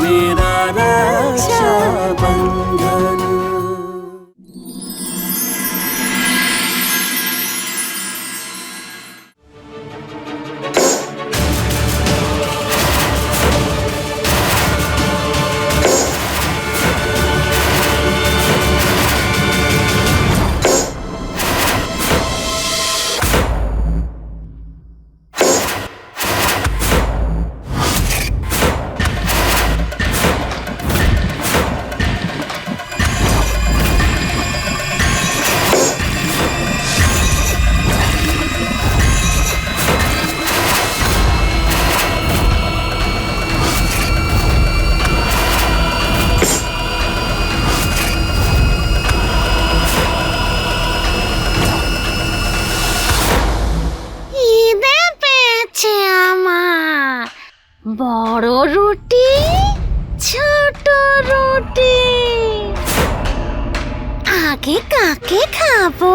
मेरा रक्षाबंधन। বড় রুটি ছোট রুটি, আগে কাকে খাবো?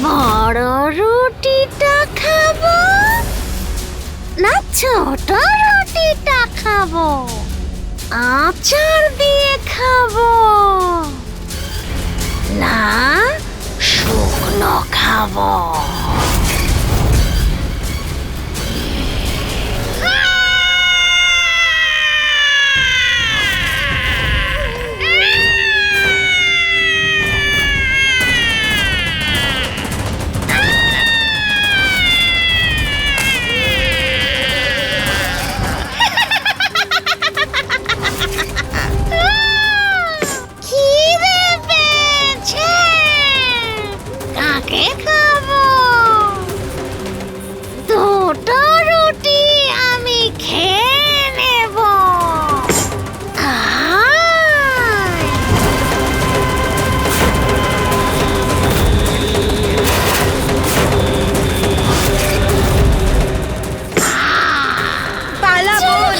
বড় রুটিটা খাবো না ছোট রুটিটা খাবো? আচার দিয়ে খাবো না শুকনো খাবো? দুটো রুটি আমি খেয়ে নেব। পালাবন।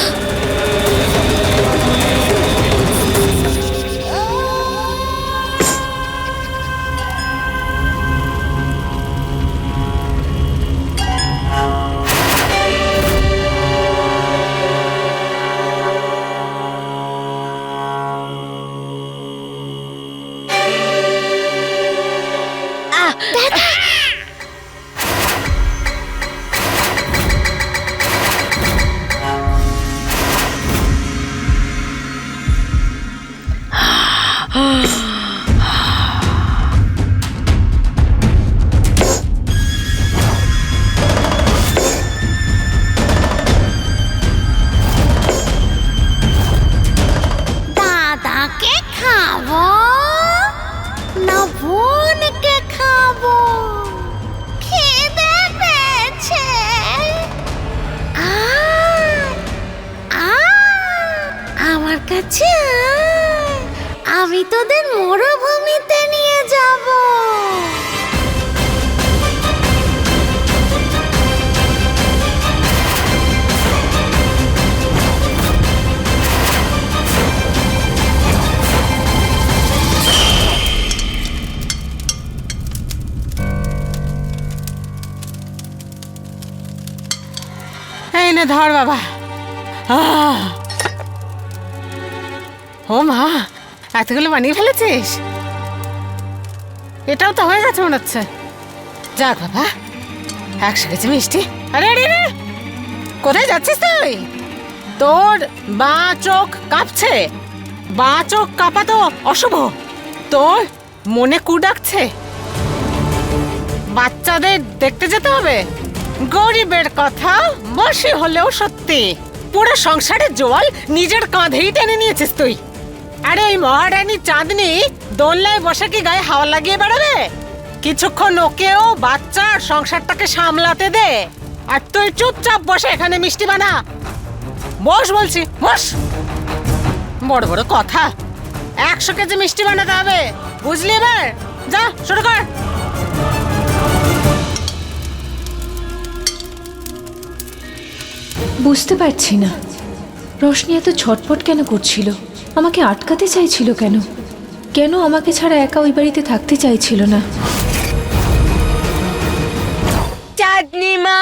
দাদাকে খাবো না বোনকে খাবো? খিদে পেয়েছে। আমার কাছে আমি তোদের মরুভূমিতে নিয়ে যাব। এই নে ধর বাবা। ও মা, এতগুলো বানিয়ে ফেলেছিস? এটাও তো হয়ে গেছে মনে হচ্ছে। যাক বাবা, 100 কেজি মিষ্টি। আরে আরে আরে, কোথায় যাচ্ছিস তুই? তোর বাঁ চোখ কাঁপছে। বাঁ চোখ কাঁপা তো অশুভ। তোর মনে কু ডাকছে? বাচ্চাদের দেখতে যেতে হবে? গরিবের কথা বসে হলেও সত্যি। পুরো সংসারের জল নিজের কাঁধেই টেনে নিয়েছিস তুই। আরে ওই মহারানী চাঁদনি দোলনায় বসে কি গায়ে হাওয়া লাগিয়ে বেড়াবে? কিছুক্ষণ ওকেও বাচ্চার সংসারটাকে সামলাতে দে। আর তুই চুপচাপ বসে এখানে মিষ্টি বানা। বস বলছি, বস। বড় বড় কথা। 100 কেজি মিষ্টি বানাতে হবে, বুঝলি? এবার যা শুরু কর। বুঝতে পারছি না রোশনি এত ছটফট কেন করছিল, আমাকে আটকাতে চাইছিল কেন? কেন আমাকে ছাড়া একা ওই বাড়িতে থাকতে চাইছিল না? চাঁদনি মা,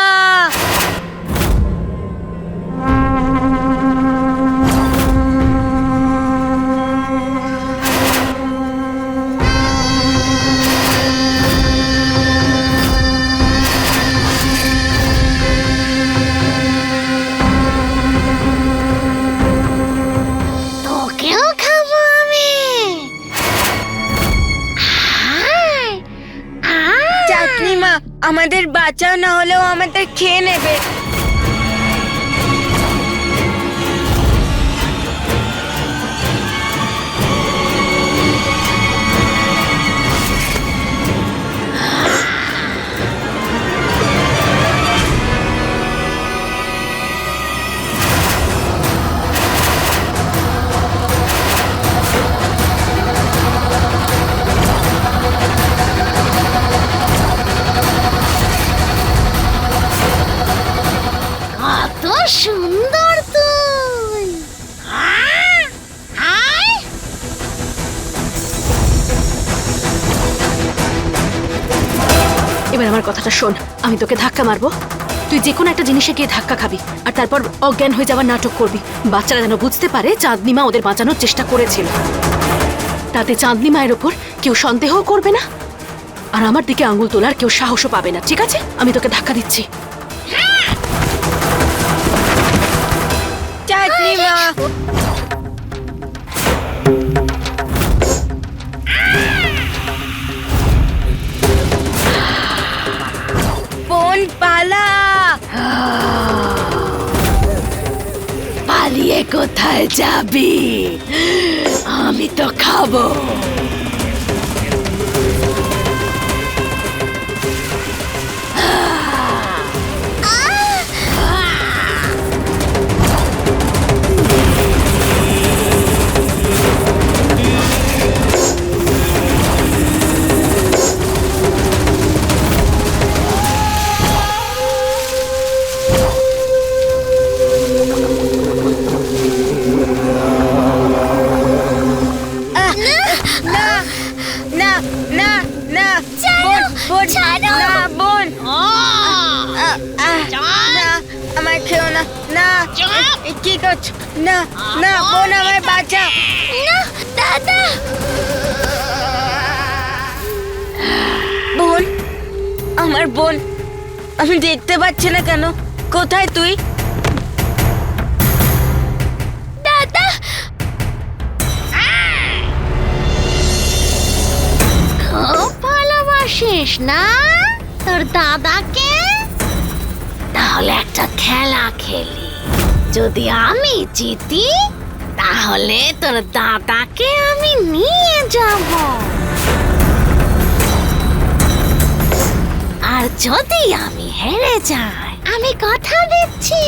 বাঁচাও, না হলেও আমাদের খেয়ে নেবে। কত সুন্দর তুই! আয়! এবার আমার কথাটা শোন, আমি তোকে ধাক্কা মারবো, তুই যে কোনো একটা জিনিসে গিয়ে ধাক্কা খাবি আর তারপর অজ্ঞান হয়ে যাওয়ার নাটক করবি। বাচ্চারা যেন বুঝতে পারে চাঁদনি মা ওদের বাঁচানোর চেষ্টা করেছিল। তাতে চাঁদনি মায়ের ওপর কেউ সন্দেহ করবে না আর আমার দিকে আঙুল তোলার কেউ সাহসও পাবে না, ঠিক আছে? আমি তোকে ধাক্কা দিচ্ছি। চাঁদনি মা, বোন পালা। পালিয়ে কোথায় যাবি? আমি তো খাবো। না না না না, বোন বোন, ছাড়ো। না বোন, আহ! না আমার খেও না, না কি করছো? না না বোন, আমার বাঁচা। না, দাদা! বোন, আমার বোন, আমি দেখতে পাচ্ছি না কেন? কোথায় তুই? দাদা! খুব ভালোবাসিস না তোর দাদাকে? তাহলে একটা খেলা খেলি। যদি আমি জিতি তাহলে তোর দাদাকে আমি নিয়ে যাব, আর যদি আমি হেরে যাই, আমি কথা দিচ্ছি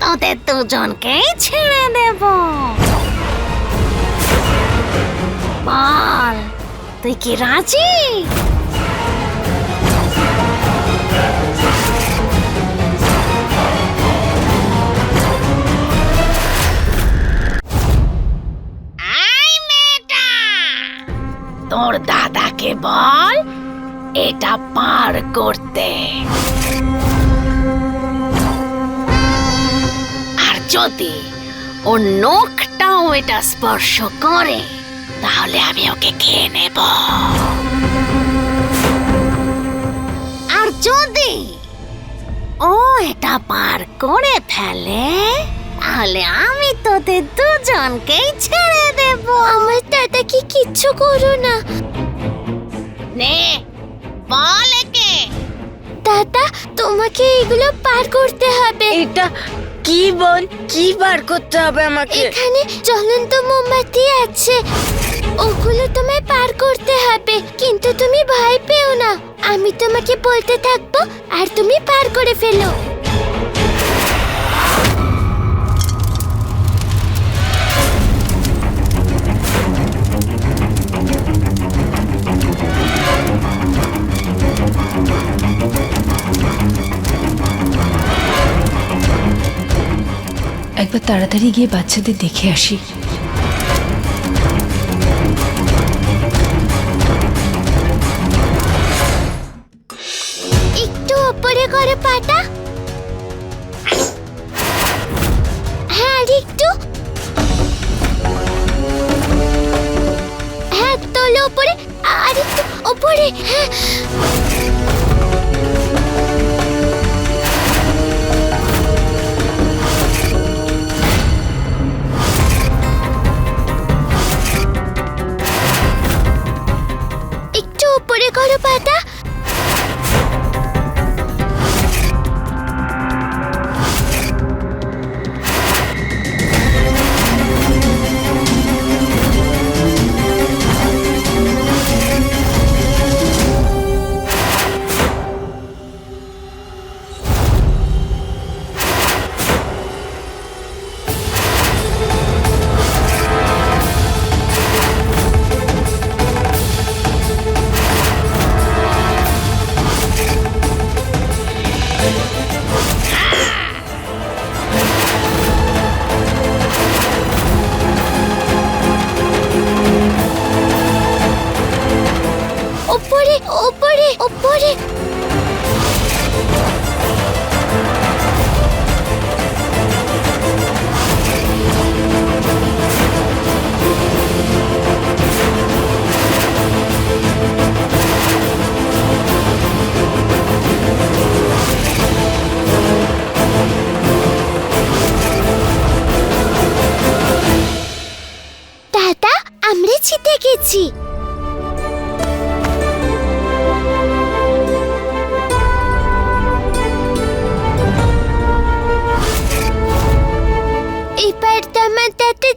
তোদের দুজনকেই ছেড়ে দেব। বল, তুই কি রাজি? আই মেয়েটা, তোর দাদাকে বল এটা পার করতে, আর যদি ওর নখটাও এটা স্পর্শ করে তাহলে আমি ওকে খেয়ে নেব। আর যদি ও এটা পার করে ফেলে তাহলে আমি তোদের দুজনকেই ছেড়ে দেব। আমার দাদাকে কিচ্ছু করো না। নে, বল একে। দাদা, তোমাকে এগুলো পার করতে হবে। এটা কি বোন? কি বার করতে হবে আমাকে? এখানে জ্বলন্ত মোমবাতি আছে, ওগুলো তোমায় পার করতে হবে। কিন্তু তুমি ভয় পেও না, আমি তোমাকে বলতে থাকবো আর তুমি পার করে ফেলো। একবার তাড়াতাড়ি গিয়ে বাচ্চাদের দেখে আসি। একটু উপরে করে পাটা। হ্যাঁ, আর একটু। হ্যাঁ, তোলো উপরে, আর একটু উপরে। হ্যাঁ।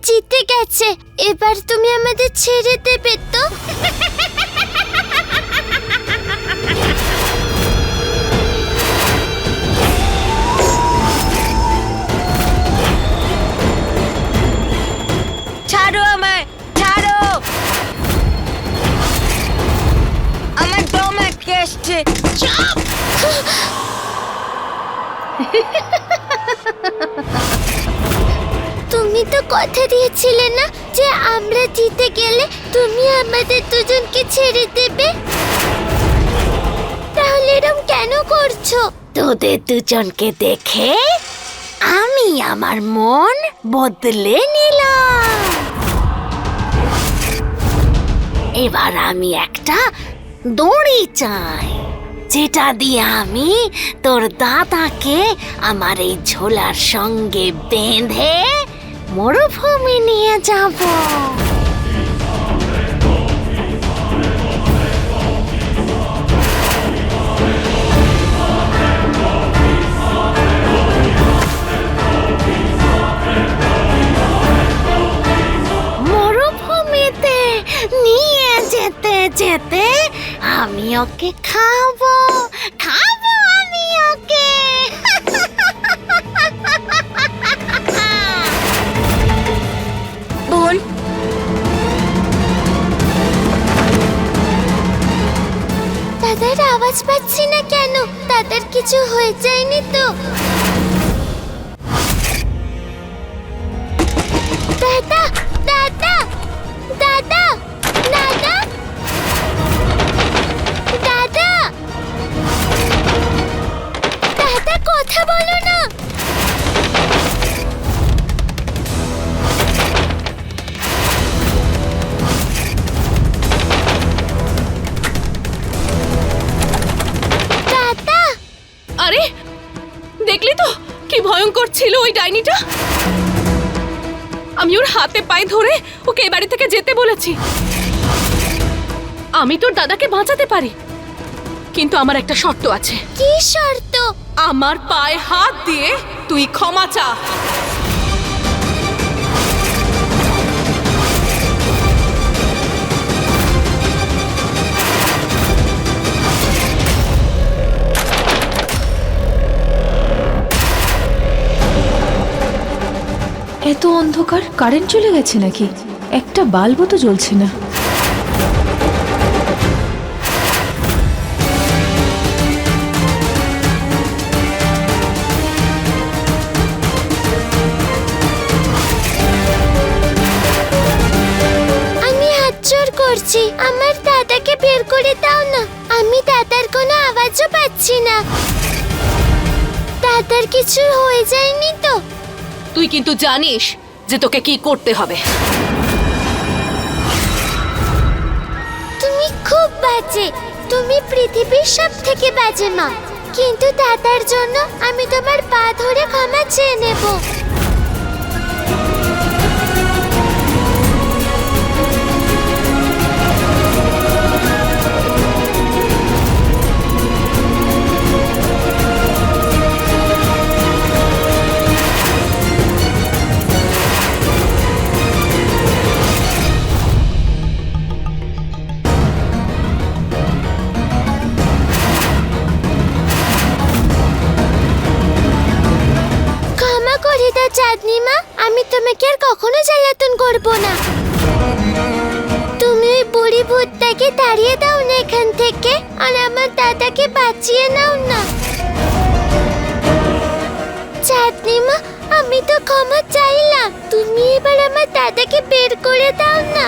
জিতে গেছে। এবার তুমি আমাদের ছেড়ে দেবে তো? ছাড়ো আমায়, ছাড়ো। আমার দম আটকে আসছে। তুমি তো কথা দিয়েছিলে না যে আমরা জিতে গেলে তুমি আমাদের দুজনকে ছেড়ে দেবে। তাহলে এরকম কেন করছো? তোদের দুজনকে দেখে আমি আমার মন বদলে নিলাম। এবার আমি একটা দড়ি চাই, যেটা দিয়ে আমি তোর দাদাকে আমার এই ঝোলার সঙ্গে বেঁধে মরুভূমি নিয়ে যাব। মরুভূমিতে নিয়ে যেতে যেতে আমি ওকে খাবো, খাবো আমি ওকে। বোন, দাদার আওয়াজ পাচ্ছি না কেন? দাদার কিছু হয়ে যায়নি তো? দাদা, দাদা, দাদা, দাদা, দাদা, দাদা, কথা বলো না। দাদা, আরে দেখলি তো কি ভয়ঙ্কর ছিল ওই ডাইনিটা। আমি ওর হাতে পায়ে ধরে ওকে এই বাড়ি থেকে যেতে বলেছি। আমি তোর দাদাকে বাঁচাতে পারি, কিন্তু আমার একটা শর্ত আছে। কি শর্ত? আমার পায়ে হাত দিয়ে তুই ক্ষমা চা। এত অন্ধকার, কারেন্ট চলে গেছে নাকি? একটা বাল্বও তো জ্বলছে না। আমি হাত জোড় করছি, আমার দাদাকে বের করে দাও না। আমি দাদার কোনো আওয়াজও পাচ্ছি না। দাদার কিছু হয়ে যায়নি তো? তুই কিন্তু জানিস যে তোকে কি করতে হবে। তুমি খুব বাজে, তুমি পৃথিবীর সব থেকে বাজে মা। কিন্তু দাদার জন্য আমি তোমার পা ধরে ক্ষমা চেয়ে নেব। ক্ষমা করে দাও চাঁদনি মা, আমি তোমাকে আর কখনো জ্বালাতন করব না। তুমি ওই বুড়ি ভূতটাকে তাড়িয়ে দাও না এখান থেকে, আর আমার দাদাকে বাঁচিয়ে নাও না। চাঁদনি মা, আমি তো ক্ষমা চাইলাম, তুমি এবার আমার দাদাকে বের করে দাও না।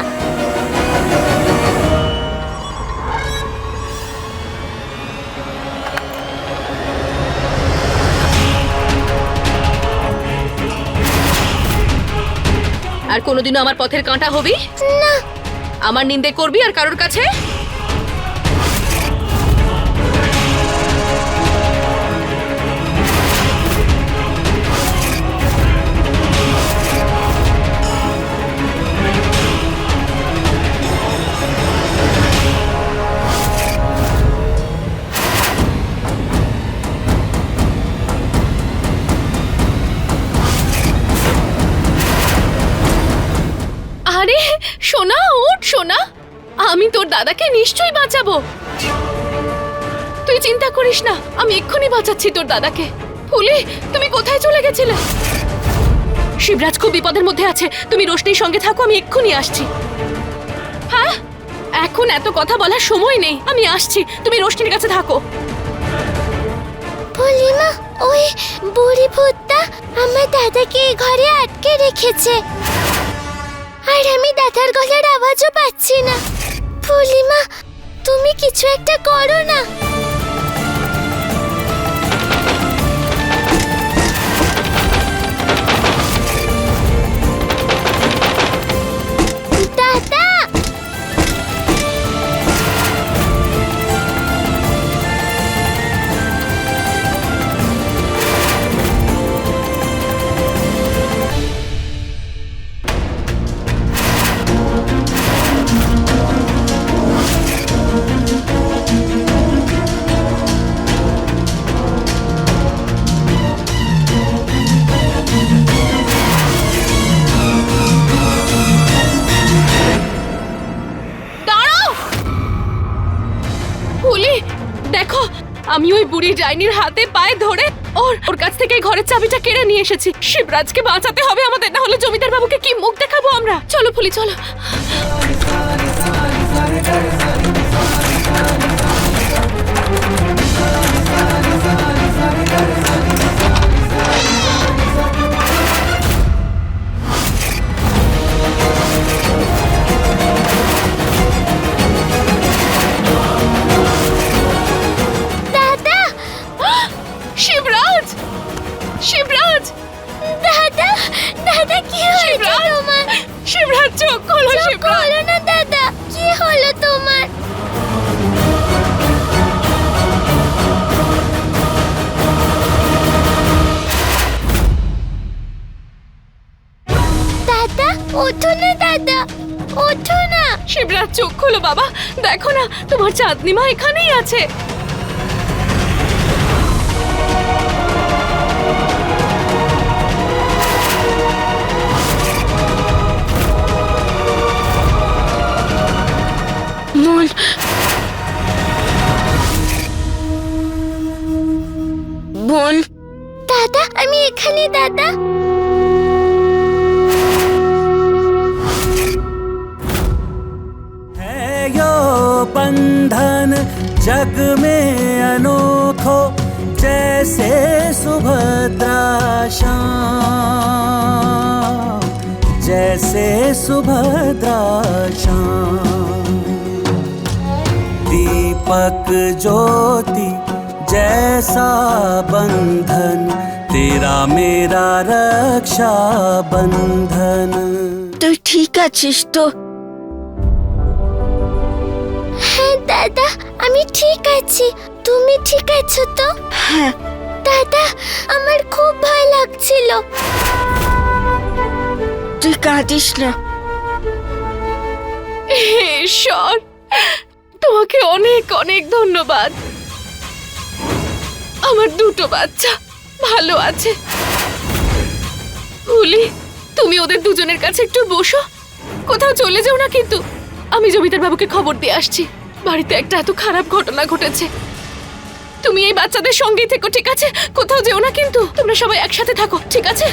আর কোনোদিনও আমার পথের কাঁটা হবি না, আমার নিন্দে করবি আর কারোর কাছে? সোনা, আমি তোর দাদাকে নিশ্চয়ই বাঁচাবো। তুই চিন্তা করিস না, আমি এক্ষুনি বাঁচাচ্ছি তোর দাদাকে। ফুলি, তুমি কোথায় চলে গেছিলে? শিবরাজ খুব বিপদের মধ্যে আছে, তুমি রোশনির সঙ্গে থাকো, আমি এক্ষুনি আসছি। হ্যাঁ, এখন এত কথা বলার সময় নেই, আমি আসছি, তুমি রোশনির কাছে থাকো। পূর্ণিমা, ওই বুড়ি ভূতটা আমার দাদাকে এই ঘরে আটকে রেখেছে, আর আমি দাদার গলার আওয়াজও পাচ্ছি না। পূর্ণিমা, তুমি কিছু একটা করো না। দাদা, দাঁড়াও! ফুলি, দেখো, আমি ওই বুড়ি ডাইনির হাতে পায়ে ধরে ওর কাছ থেকে ঘরের চাবিটা কেড়ে নিয়ে এসেছি। শিবরাজকে বাঁচাতে হবে আমাদের, না হলে জমিদার বাবুকে কি মুখ দেখাবো আমরা। চলো ফুলি, চলো। দাদা, শিবরাজ! শিবরাজ! দাদা, দাদা, কি হয়েছে শিবরাজ! তোমার? শিবরাজ, চোখ খোলো চোখ শিবরাজ! খোলো না দাদা, কি হলো তোমার? দাদা, ওঠো না দাদা, ওঠো না। শিবরাজ, চোখ খোলো বাবা, দেখো না তোমার চাঁদনি মা এখানেই আছে। বোন, বোন, দাদা, আমি এখানে দাদা। है यो बंधन जग में अनोखो, जैसे सुभद्रा शाम, जैसे सुभद्रा शाम। दीपक ज्योति जैसा बंधन, तेरा मेरा रक्षा बंधन। তুই ঠিক আছিস তো? হ্যাঁ দাদা, আমি ঠিক আছি। তুমি ঠিক আছো তো? হ্যাঁ। দাদা, আমার খুব ভয় লাগছিল। তুই কাঁদিস না। হে ঈশ্বর, তোমাকে অনেক অনেক ধন্যবাদ। আমার দুটো বাচ্চা ভালো আছে। ফুলি, তুমি ওদের দুজনের কাছে একটু বসো, কোথাও চলে যাও না কিন্তু। আমি জমিদার বাবুকে খবর দিয়ে আসছি, বাড়িতে একটা এত খারাপ ঘটনা ঘটেছে। তুমি এই বাচ্চাদের সঙ্গেই থেকো, ঠিক আছে? কোথাও যেও না কিন্তু, তোমরা সবাই একসাথে থাকো, ঠিক আছে?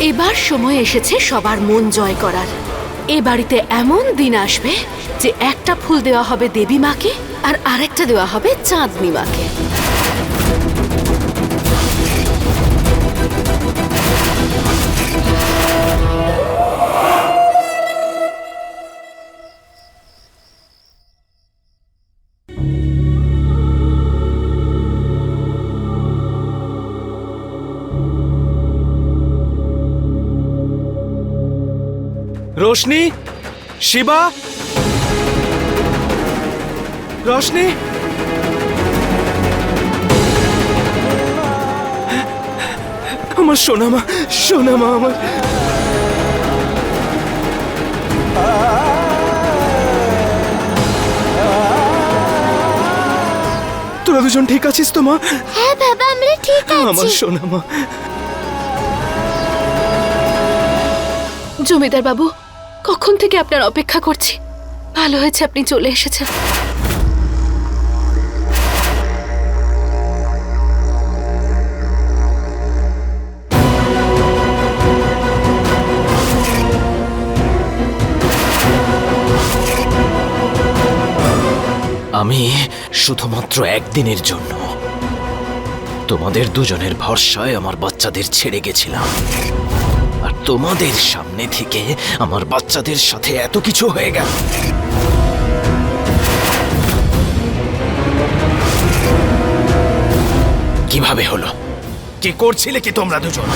এবার সময় এসেছে সবার মন জয় করার। এ বাড়িতে এমন দিন আসবে যে একটা ফুল দেওয়া হবে দেবী মাকে আর আরেকটা দেওয়া হবে চাঁদনি মাকে। रोशनी, शिबा, रोशनी, আমার সোনা মা, সোনা মা আমার। তোরা দুজন ঠিক আছিস তো মা? হ্যাঁ বাবা, আমরা ঠিক আমার আছি। সোনা মা। জমিদার বাবু, কখন থেকে আপনার অপেক্ষা করছি। ভালো হয়েছে আপনি চলে এসেছেন। আমি শুধুমাত্র একদিনের জন্য তোমাদের দুজনের ভরসায় আমার বাচ্চাদের ছেড়ে গেছিলাম, আর তোমাদের সামনে থেকে আমার বাচ্চাদের সাথে এত কিছু হয়ে গেল। কিভাবে হলো? কি করছিলে কি তোমরা দুজন?